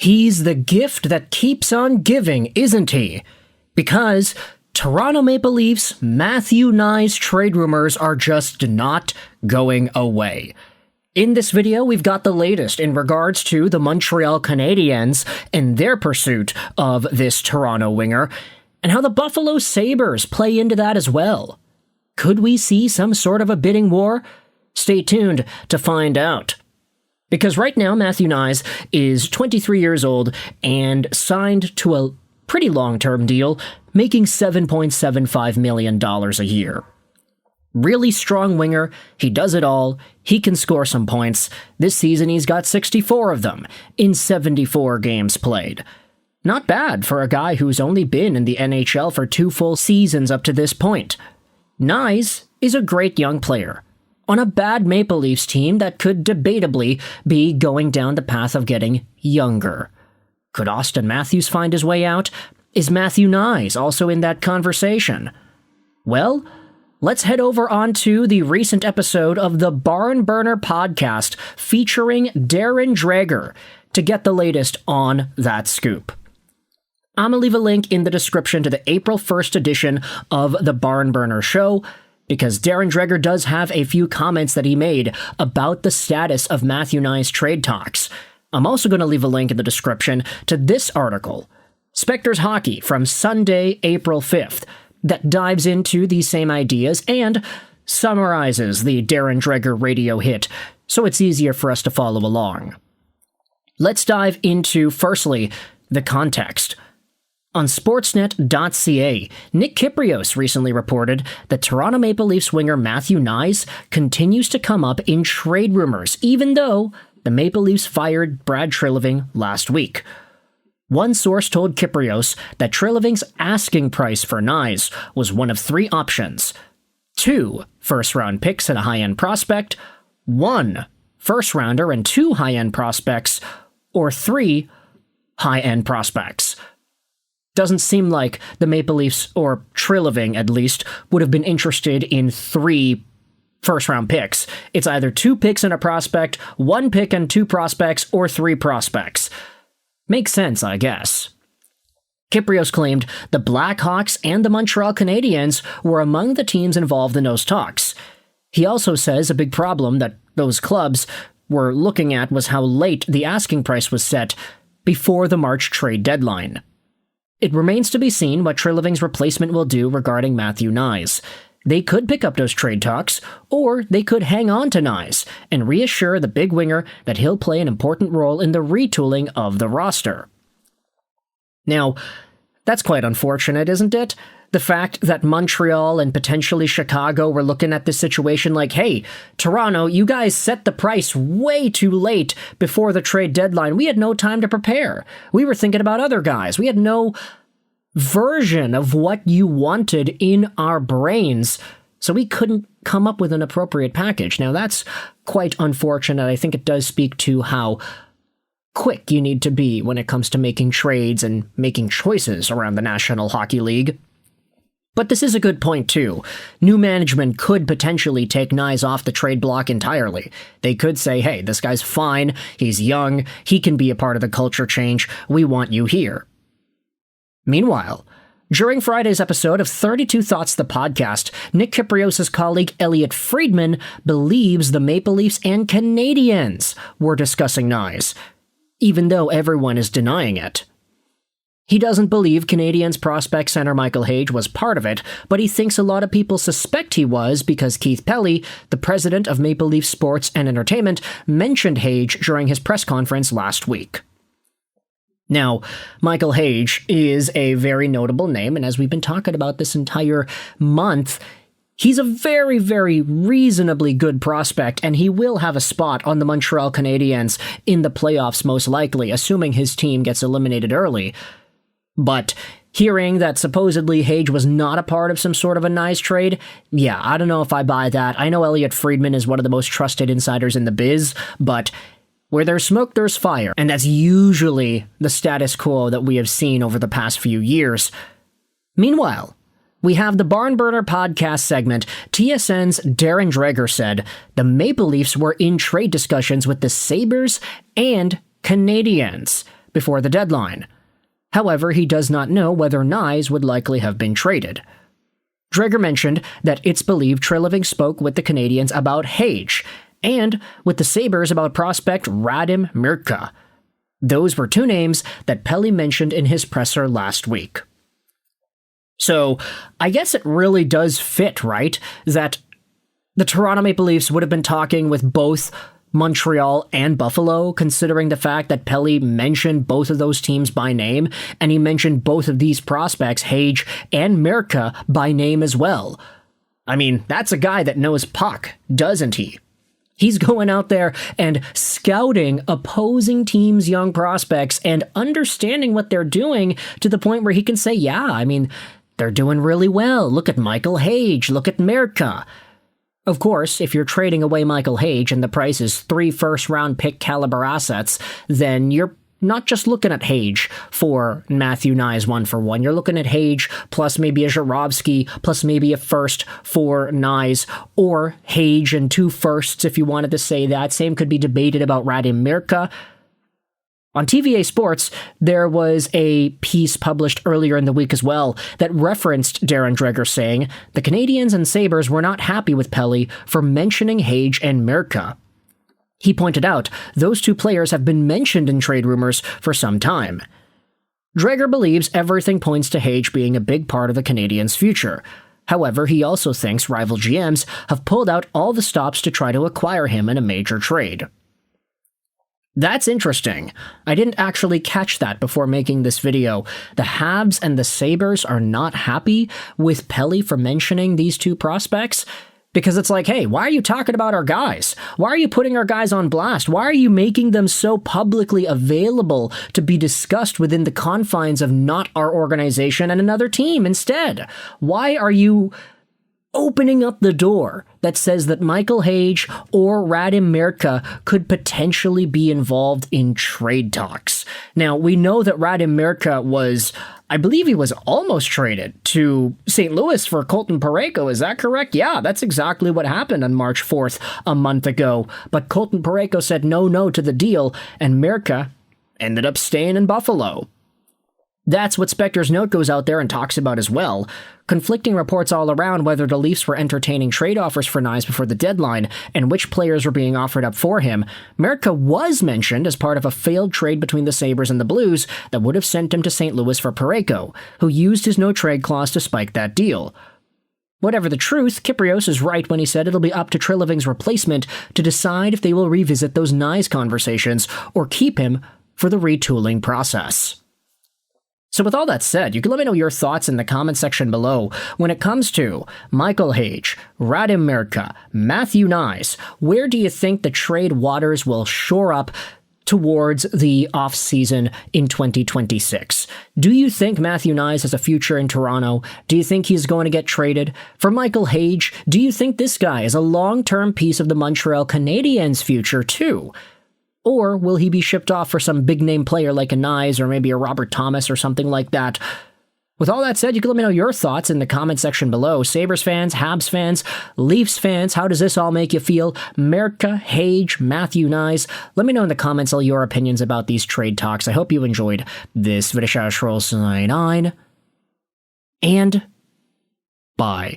He's the gift that keeps on giving, isn't he? Because Toronto Maple Leafs Matthew Knies trade rumors are just not going away. In this video, we've got the latest in regards to the Montreal Canadiens and their pursuit of this Toronto winger, and how the Buffalo Sabres play into that as well. Could we see some sort of a bidding war? Stay tuned to find out. Because right now, Matthew Knies is 23 years old and signed to a pretty long-term deal, making $7.75 million a year. Really strong winger, he does it all, he can score some points. This season he's got 64 of them in 74 games played. Not bad for a guy who's only been in the NHL for 2 full seasons up to this point. Knies is a great young player on a bad Maple Leafs team that could debatably be going down the path of getting younger. Could Auston Matthews find his way out? Is Matthew Knies also in that conversation? Well, let's head over onto the recent episode of the Barn Burner podcast featuring Darren Dreger to get the latest on that scoop. I'm going to leave a link in the description to the April 1st edition of the Barn Burner show, because Darren Dreger does have a few comments that he made about the status of Matthew Knies' trade talks. I'm also going to leave a link in the description to this article, Spectre's Hockey from Sunday, April 5th, that dives into these same ideas and summarizes the Darren Dreger radio hit, so it's easier for us to follow along. Let's dive into, firstly, the context. On Sportsnet.ca, Nick Kypreos recently reported that Toronto Maple Leafs winger Matthew Knies continues to come up in trade rumors, even though the Maple Leafs fired Brad Treliving last week. One source told Kypreos that Treliving's asking price for Knies was one of 3 options: 2 first-round picks and a high-end prospect, 1 first-rounder and 2 high-end prospects, or 3 high-end prospects. Doesn't seem like the Maple Leafs, or Treliving at least, would have been interested in 3 first-round picks. It's either 2 picks and a prospect, 1 pick and 2 prospects, or 3 prospects. Makes sense, I guess. Kypreos claimed the Blackhawks and the Montreal Canadiens were among the teams involved in those talks. He also says a big problem that those clubs were looking at was how late the asking price was set before the March trade deadline. It remains to be seen what Treliving's replacement will do regarding Matthew Knies. They could pick up those trade talks, or they could hang on to Knies and reassure the big winger that he'll play an important role in the retooling of the roster. Now, that's quite unfortunate, isn't it? The fact that Montreal and potentially Chicago were looking at this situation like, hey, Toronto, you guys set the price way too late before the trade deadline. We had no time to prepare. We were thinking about other guys. We had no version of what you wanted in our brains, so we couldn't come up with an appropriate package. Now, that's quite unfortunate. I think it does speak to how quick you need to be when it comes to making trades and making choices around the National Hockey League. But this is a good point, too. New management could potentially take Knies off the trade block entirely. They could say, hey, this guy's fine, he's young, he can be a part of the culture change, we want you here. Meanwhile, during Friday's episode of 32 Thoughts the podcast, Nick Kypreos' colleague Elliot Friedman believes the Maple Leafs and Canadiens were discussing Knies, even though everyone is denying it. He doesn't believe Canadiens prospect center Michael Hage was part of it, but he thinks a lot of people suspect he was because Keith Pelly, the president of Maple Leaf Sports and Entertainment, mentioned Hage during his press conference last week. Now, Michael Hage is a very notable name, and as we've been talking about this entire month, he's a very, very reasonably good prospect, and he will have a spot on the Montreal Canadiens in the playoffs most likely, assuming his team gets eliminated early. But hearing that supposedly Hage was not a part of some sort of a Knies trade, yeah, I don't know if I buy that. I know Elliot Friedman is one of the most trusted insiders in the biz, but where there's smoke, there's fire, and that's usually the status quo that we have seen over the past few years. Meanwhile, we have the Barn Burner podcast segment. TSN's Darren Dreger said the Maple Leafs were in trade discussions with the Sabres and Canadiens. before the deadline. However, he does not know whether Knies would likely have been traded. Dreger mentioned that it's believed Treliving spoke with the Canadiens about Hage, and with the Sabres about prospect Radim Mrtka. Those were two names that Pelly mentioned in his presser last week. So, I guess it really does fit, right? That the Toronto Maple Leafs would have been talking with both Montreal and Buffalo, considering the fact that Pelly mentioned both of those teams by name, and he mentioned both of these prospects, Hage and Mrtka, by name as well. I mean, that's a guy that knows puck, doesn't he? He's going out there and scouting opposing teams' young prospects and understanding what they're doing to the point where he can say, yeah, I mean, they're doing really well. Look at Michael Hage. Look at Mrtka. Of course, if you're trading away Michael Hage and the price is 3 first-round pick caliber assets, then you're not just looking at Hage for Matthew Knies 1-for-1. You're looking at Hage plus maybe a Zharovsky plus maybe a first for Knies, or Hage and 2 firsts if you wanted to say that. Same could be debated about Radim Mrtka. On TVA Sports, there was a piece published earlier in the week as well that referenced Darren Dreger saying the Canadiens and Sabres were not happy with Pelly for mentioning Hage and Mrtka. He pointed out those 2 players have been mentioned in trade rumors for some time. Dreger believes everything points to Hage being a big part of the Canadiens' future. However, he also thinks rival GMs have pulled out all the stops to try to acquire him in a major trade. That's interesting. I didn't actually catch that before making this video. The Habs and the Sabres are not happy with Pelly for mentioning these 2 prospects? Because it's like, hey, why are you talking about our guys? Why are you putting our guys on blast? Why are you making them so publicly available to be discussed within the confines of not our organization and another team instead? Why are you opening up the door that says that Michael Hage or Radim Mrtka could potentially be involved in trade talks? Now, we know that Radim Mrtka was, I believe he was almost traded to St. Louis for Colton Parayko. Is that correct? Yeah, that's exactly what happened on March 4th, a month ago. But Colton Parayko said no to the deal, and Mrtka ended up staying in Buffalo. That's what Spector's note goes out there and talks about as well. Conflicting reports all around whether the Leafs were entertaining trade offers for Knies before the deadline and which players were being offered up for him. Mrtka was mentioned as part of a failed trade between the Sabres and the Blues that would have sent him to St. Louis for Parayko, who used his no-trade clause to spike that deal. Whatever the truth, Kyprios is right when he said it'll be up to Treliving's replacement to decide if they will revisit those Knies conversations or keep him for the retooling process. So with all that said, you can let me know your thoughts in the comment section below when it comes to Michael Hage, Radim Mrtka, Matthew Knies. Where do you think the trade waters will shore up towards the offseason in 2026? Do you think Matthew Knies has a future in Toronto? Do you think he's going to get traded? For Michael Hage, do you think this guy is a long-term piece of the Montreal Canadiens' future too? Or will he be shipped off for some big-name player like a Knies or maybe a Robert Thomas or something like that? With all that said, you can let me know your thoughts in the comment section below. Sabres fans, Habs fans, Leafs fans, how does this all make you feel? Mrtka, Hage, Matthew Knies. Let me know in the comments all your opinions about these trade talks. I hope you enjoyed this video. And bye.